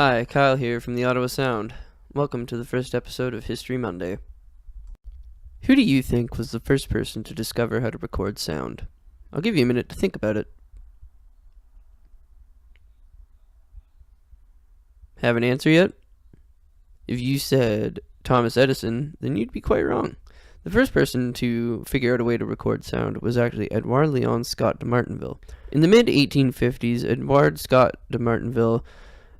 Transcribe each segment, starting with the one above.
Hi, Kyle here from the Ottawa Sound. Welcome to the first episode of History Monday. Who do you think was the first person to discover how to record sound? I'll give you a minute to think about it. Have an answer yet? If you said Thomas Edison, then you'd be quite wrong. The first person to figure out a way to record sound was actually Edouard Leon Scott de Martinville. In the mid-1850s, Edouard Scott de Martinville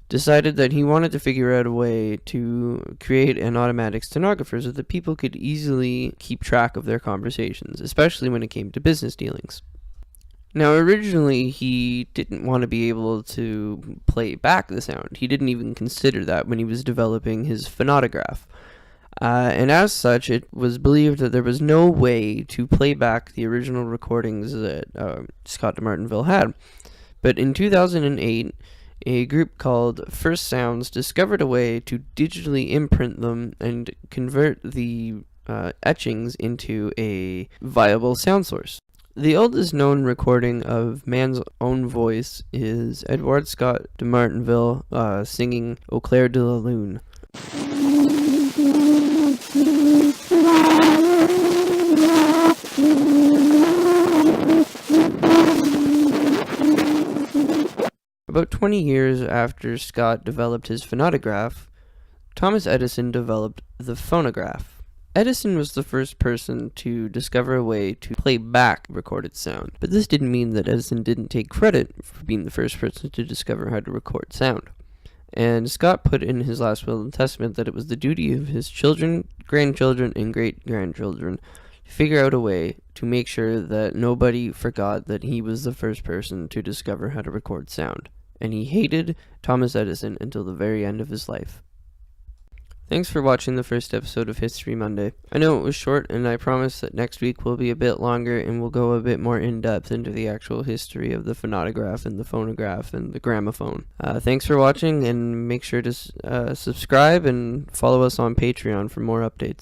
decided that he wanted to figure out a way to create an automatic stenographer so that people could easily keep track of their conversations, especially when it came to business dealings. Now, originally, he didn't want to be able to play back the sound. He didn't even consider that when he was developing his phonautograph. And as such, it was believed that there was no way to play back the original recordings that Scott de Martinville had. But in 2008, a group called First Sounds discovered a way to digitally imprint them and convert the etchings into a viable sound source. The oldest known recording of man's own voice is Edouard Scott de Martinville singing Au clair de la lune. About 20 years after Scott developed his phonautograph, Thomas Edison developed the phonograph. Edison was the first person to discover a way to play back recorded sound, but this didn't mean that Edison didn't take credit for being the first person to discover how to record sound. And Scott put in his last will and testament that it was the duty of his children, grandchildren, and great-grandchildren to figure out a way to make sure that nobody forgot that he was the first person to discover how to record sound. And he hated Thomas Edison until the very end of his life. Thanks for watching the first episode of History Monday. I know it was short, and I promise that next week will be a bit longer and we'll go a bit more in-depth into the actual history of the phonautograph and the phonograph and the gramophone. Thanks for watching, and make sure to subscribe and follow us on Patreon for more updates.